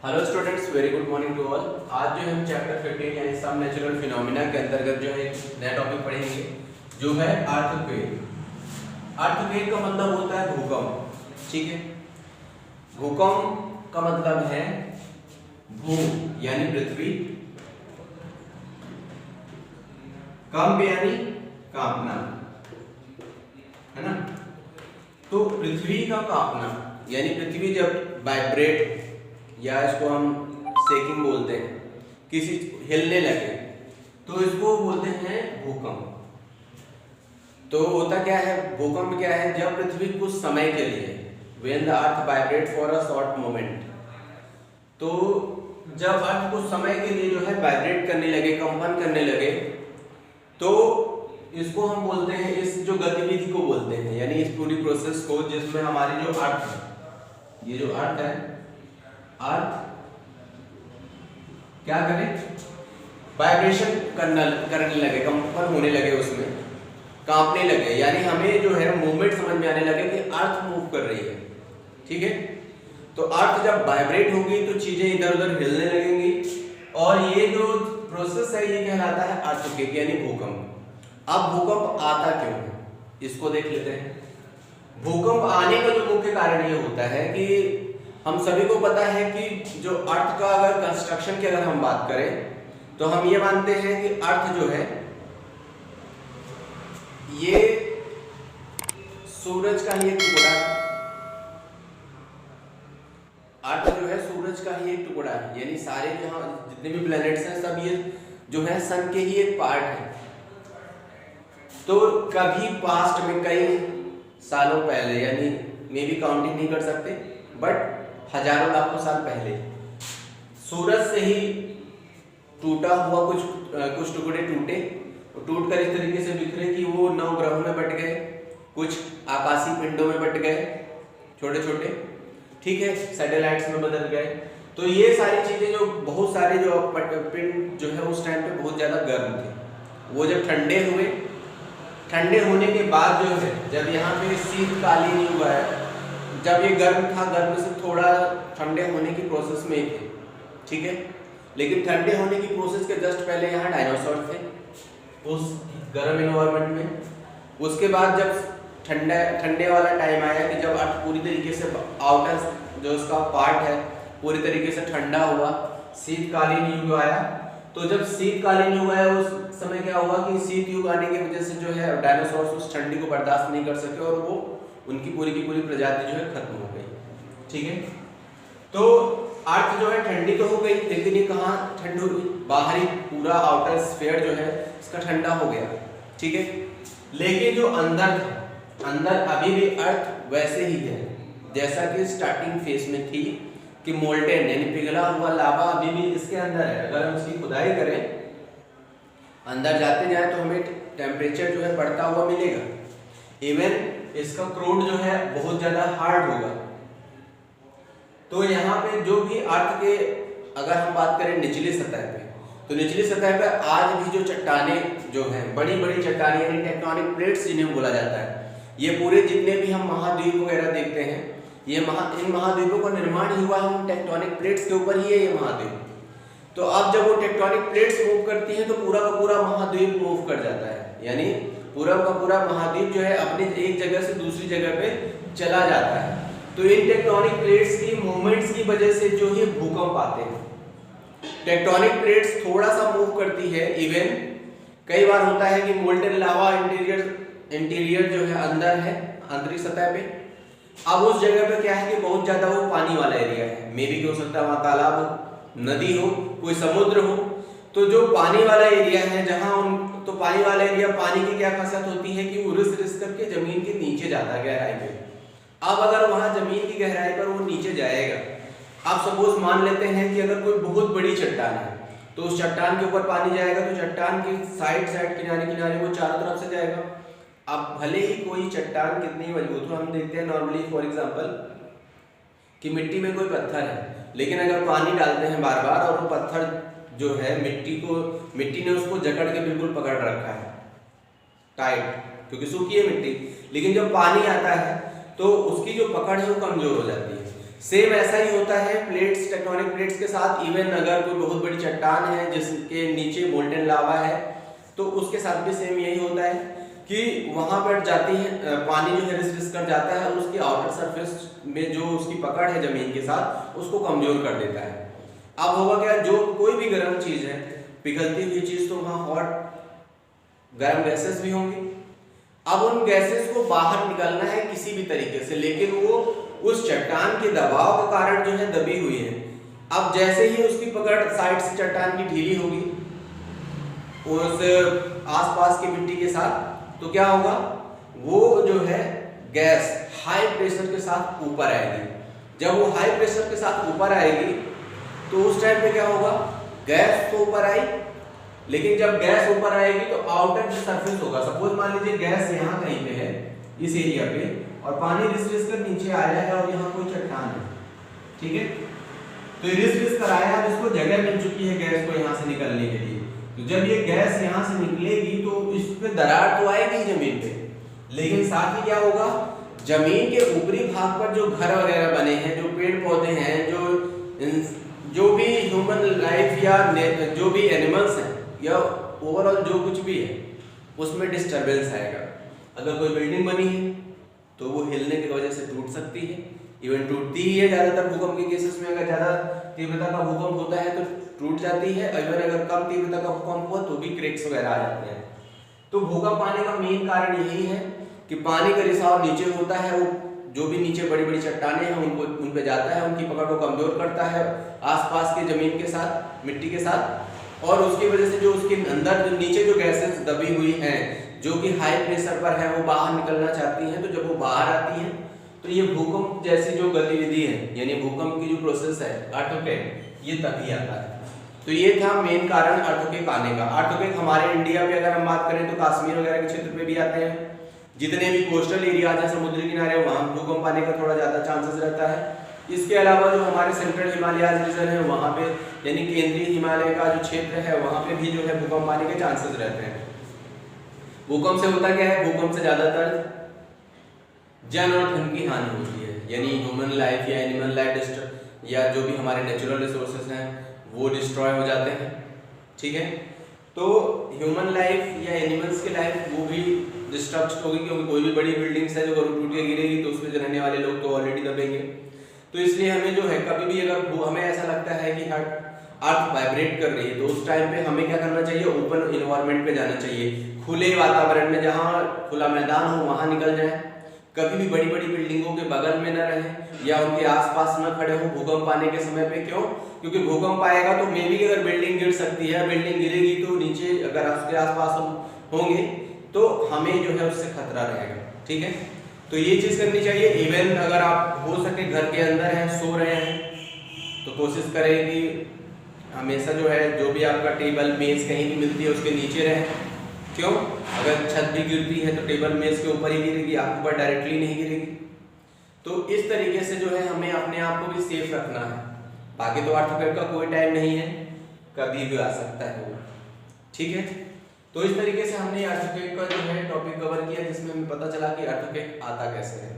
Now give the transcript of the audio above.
Hello students, very good morning to all. आज जो हम चैप्टर 15 यानी सम नेचुरल फिनोमिना के अंतर्गत जो है एक नया टॉपिक पढ़ेंगे जो है अर्थक्वेक। अर्थक्वेक का मतलब होता है भूकंप। ठीक है, भूकंप का मतलब है भू यानी पृथ्वी, कंप यानी कांपना, है ना। तो पृथ्वी का कांपना यानी पृथ्वी जब वाइब्रेट या इसको हम शेकिंग बोलते हैं, किसी हिलने लगे तो इसको बोलते हैं भूकंप। तो होता क्या है, भूकंप क्या है, जब पृथ्वी कुछ समय के लिए when the earth vibrate for a short moment, तो जब अर्थ कुछ समय के लिए जो है वाइब्रेट करने लगे, कंपन करने लगे, तो इसको हम बोलते हैं, इस जो गतिविधि को बोलते हैं, यानी इस पूरी प्रोसेस को जिसमें हमारी जो अर्थ है, ये जो अर्थ है, अर्थ क्या करे, वाइब्रेशन करने लगे, कंपन होने लगे, उसमें कांपने लगे, यानी हमें जो है मूवमेंट समझ में आने लगे कि अर्थ मूव कर रही है। ठीक है, तो अर्थ जब वाइब्रेट होगी तो चीजें इधर उधर हिलने लगेंगी, और ये जो प्रोसेस है ये कहलाता है अर्थक्वेक यानी भूकंप। अब भूकंप आता क्यों है, इसको देख लेते हैं। भूकंप आने का जो मुख्य कारण ये होता है कि हम सभी को पता है कि जो अर्थ का अगर कंस्ट्रक्शन की अगर हम बात करें तो हम ये मानते हैं कि अर्थ जो है ये सूरज का ही एक टुकड़ा है। अर्थ जो है सूरज का ही एक टुकड़ा है, यानी सारे जहां जितने भी प्लैनेट्स हैं सब ये जो है सन के ही एक पार्ट है। तो कभी पास्ट में कई सालों पहले, यानी मे भी काउंटिंग नहीं कर सकते, बट हजारों लाखों साल पहले सूरज से ही टूटा हुआ कुछ टुकड़े टूटे, टूट कर इस तरीके से बिखरे कि वो 9 ग्रहों में बट गए, कुछ आकाशीय पिंडों में बट गए छोटे छोटे, ठीक है, सैटेलाइट्स में बदल गए। तो ये सारी चीजें जो बहुत सारे जो पिंड जो है उस टाइम पे बहुत ज्यादा गर्म थे, वो जब ठंडे हुए, ठंडे होने के बाद जो है जब यहाँ पे शीतकालीन हुआ है, जब ये गर्म था, गर्म से थोड़ा ठंडे होने की प्रोसेस में ही थे, ठीक है, लेकिन ठंडे होने की प्रोसेस के जस्ट पहले यहाँ डायनासोर थे उस गर्म एनवायरनमेंट में। उसके बाद जब ठंडे वाला टाइम आया कि जब अर्थ पूरी तरीके से आउटर जो उसका पार्ट है पूरी तरीके से ठंडा हुआ, शीतकालीन युग आया। तो जब शीतकालीन युग आया उस समय क्या हुआ कि शीत युग आने की वजह से जो है डायनासोर उस ठंडी को बर्दाश्त नहीं कर सके और वो उनकी पूरी की पूरी प्रजाति जो है खत्म हो गई। ठीक है, तो अर्थ जो है ठंडी तो हो गई, लेकिन ये कहाँ ठंड हो गई, बाहरी पूरा आउटर स्फीयर जो है इसका ठंडा हो गया। ठीक है, लेकिन जो अंदर था, अंदर अभी भी अर्थ वैसे ही है जैसा कि स्टार्टिंग फेज में थी, कि मोल्टेन यानी पिघला हुआ लावा अभी भी इसके अंदर है। अगर हम इसकी खुदाई करें, अंदर जाते जाए तो हमें टेम्परेचर जो है बढ़ता हुआ मिलेगा। इवन इसका क्रोड जो है बहुत ज्यादा हार्ड होगा। तो यहाँ पे जो भी अर्थ के अगर हम बात करें निचली सतह पे, तो निचली सतह पे आज भी जो चट्टानें जो हैं, बड़ी बड़ी चट्टानें यानी टेक्टोनिक प्लेट्स जिन्हें बोला जाता है, ये पूरे जितने भी हम महाद्वीप वगैरह देखते हैं, ये इन महाद्वीपों का निर्माण ही हुआ है उन टेक्टोनिक प्लेट्स के ऊपर ही है ये महाद्वीप। तो अब जब वो टेक्टोनिक प्लेट्स मूव करती हैं तो पूरा का पूरा महाद्वीप मूव कर जाता है, यानी पूरा का पूरा महाद्वीप जो है अपनी एक जगह से दूसरी जगह पे चला जाता है। तो इन टेक्टोनिक प्लेट्स की मूवमेंट्स की वजह से जो है भूकंप आते हैं। टेक्टोनिक प्लेट्स थोड़ा सा मूव करती है, इवन कई बार होता है कि मोल्टेन लावा इंटीरियर जो है अंदर है, आंतरिक सतह पे। अब उस जगह पे क्या है कि बहुत ज्यादा वो पानी वाला एरिया है, मे भी हो सकता है वहाँ तालाब हो, नदी हो, कोई समुद्र हो। तो जो पानी वाला एरिया है जहाँ तो पानी वाला एरिया, पानी की क्या खासियत होती है कि वो रिस करके जमीन के नीचे जाता है गहराई पे। अब अगर वहाँ जमीन की गहराई पर वो नीचे जाएगा, आप सपोज मान लेते हैं कि अगर कोई बहुत बड़ी चट्टान है तो उस चट्टान के ऊपर पानी जाएगा, तो चट्टान की साइड किनारे किनारे वो चारों तरफ से जाएगा। अब भले ही कोई चट्टान कितनी मजबूत हो, हम देखते हैं नॉर्मली फॉर एग्जांपल कि मिट्टी में कोई पत्थर है, लेकिन अगर पानी डालते हैं बार बार और वो पत्थर जो है मिट्टी ने उसको जकड़ के बिल्कुल पकड़ रखा है टाइट, क्योंकि सूखी है मिट्टी, लेकिन जब पानी आता है तो उसकी जो पकड़ है वो कमजोर हो जाती है। सेम ऐसा ही होता है प्लेट्स, टेक्टोनिक प्लेट्स के साथ। इवन अगर कोई बहुत बड़ी चट्टान है जिसके नीचे मोल्टेन लावा है तो उसके साथ भी सेम यही होता है कि वहां पर जाती है पानी जो है रिस कर जाता है और उसकी आउटर सरफेस में जो उसकी पकड़ है जमीन के साथ उसको कमजोर कर देता है। अब होगा क्या, जो कोई भी गर्म चीज है, पिघलती हुई चीज, तो वहां हॉट गर्म गैसेस भी होंगी। अब उन गैसेस को बाहर निकलना है किसी भी तरीके से, लेकिन वो उस चट्टान के दबाव के कारण जो है दबी हुई है। अब जैसे ही उसकी पकड़ साइड से चट्टान की ढीली होगी उस आसपास की मिट्टी के साथ, तो क्या होगा, वो जो है गैस हाई प्रेशर के साथ ऊपर आएगी। जब वो हाई प्रेशर के साथ ऊपर आएगी तो उस टाइम पे क्या होगा, गैस तो ऊपर आई, लेकिन जब गैस ऊपर आएगी तो आउटर जो सरफेस होगा, सपोज मान लीजिए गैस यहाँ कहीं पे है इस एरिया पे और पानी रिस कर नीचे आया है और यहाँ कोई चट्टान है, ठीक है, तो रिस कर आया, अब इसको जगह मिल चुकी है गैस को यहाँ से निकलने के लिए। तो जब ये गैस यहाँ से निकलेगी तो इस पे दरार तो आएगी जमीन पे, लेकिन साथ ही क्या होगा, जमीन के ऊपरी भाग पर जो घर वगैरह बने हैं, जो पेड़ पौधे हैं, जो भी ह्यूमन लाइफ या जो भी एनिमल्स हैं या ओवरऑल जो कुछ भी है उसमें डिस्टरबेंस आएगा। अगर कोई बिल्डिंग बनी है तो वो हिलने की वजह से टूट सकती है, इवन टूटती ही है ज़्यादातर भूकंप के केसेस में। अगर ज़्यादा तीव्रता का भूकंप होता है तो टूट जाती है, इवन अगर कम तीव्रता का भूकंप हुआ तो भी क्रैक्स वगैरह आ जाते हैं। तो भूकंप आने का मेन कारण यही है कि पानी का रिसाव नीचे होता है, वो जो भी नीचे बड़ी बड़ी चट्टानें हैं उन पे जाता है, उनकी पकड़ को कमजोर करता है आसपास के जमीन के साथ, मिट्टी के साथ, और उसकी वजह से जो उसके अंदर जो नीचे जो गैसेस दबी हुई हैं जो कि हाई प्रेशर पर है वो बाहर निकलना चाहती हैं। तो जब वो बाहर आती हैं तो ये भूकंप जैसी जो गतिविधि है, यानी भूकंप की जो प्रोसेस है अर्थक्वेक, ये तभी आता है। तो ये था मेन कारण अर्थक्वेक आने का। अर्थक्वेक हमारे इंडिया में अगर हम बात करें तो कश्मीर वगैरह के क्षेत्र पे भी आते हैं, जितने भी कोस्टल एरियाज हैं, समुद्री किनारे, वहाँ भूकंप आने का थोड़ा ज़्यादा चांसेस रहता है। इसके अलावा जो हमारे सेंट्रल हिमालयाज रीजन है वहाँ पे, यानी केंद्रीय हिमालय का जो क्षेत्र है वहाँ पे भी जो है भूकंप आने के चांसेस रहते हैं। भूकंप से होता क्या है, भूकंप से ज़्यादातर जन और धन की हानि होती है, यानी ह्यूमन लाइफ या एनिमल लाइफ या जो भी हमारे नेचुरल रिसोर्सेज हैं वो डिस्ट्रॉय हो जाते हैं, ठीक है। तो ह्यूमन लाइफ या एनिमल्स की लाइफ वो भी डिस्टर्ब होगी, क्योंकि कोई भी बड़ी बिल्डिंग्स है जो टूट के गिरेगी तो उसमें रहने वाले लोग तो ऑलरेडी दबेंगे। तो इसलिए हमें जो है कभी भी अगर हमें ऐसा लगता है कि अर्थ वाइब्रेट कर रही है तो उस टाइम पे हमें क्या करना चाहिए, ओपन इन्वायरमेंट पे जाना चाहिए, खुले वातावरण में, जहाँ खुला मैदान हो वहाँ निकल जाए। कभी भी बड़ी बड़ी बिल्डिंगों के बगल में न रहें या उनके आसपास न खड़े हो भूकंप आने के समय पे। क्यों? क्योंकि भूकंप आएगा तो मे बी अगर बिल्डिंग गिर सकती है, बिल्डिंग गिरेगी तो नीचे अगर उसके आसपास होंगे तो हमें जो है उससे खतरा रहेगा, ठीक है। तो ये चीज़ करनी चाहिए। इवन अगर आप हो सके घर के अंदर हैं, सो रहे हैं, तो कोशिश करें कि हमेशा जो है जो भी आपका टेबल मेज कहीं भी मिलती है उसके नीचे रहें। क्यों? अगर छत भी गिरती है तो टेबल मेज के ऊपर ही गिरेगी, आपके ऊपर डायरेक्टली नहीं गिरेगी। तो इस तरीके से जो है हमें अपने आप को भी सेफ रखना है। बाकी तो अर्थक्वेक का कोई टाइम नहीं है, कभी भी आ सकता है वो, ठीक है। तो इस तरीके से हमने अर्थक्वेक का जो है टॉपिक कवर किया, जिसमें हमें पता चला कि अर्थक्वेक आता कैसे है।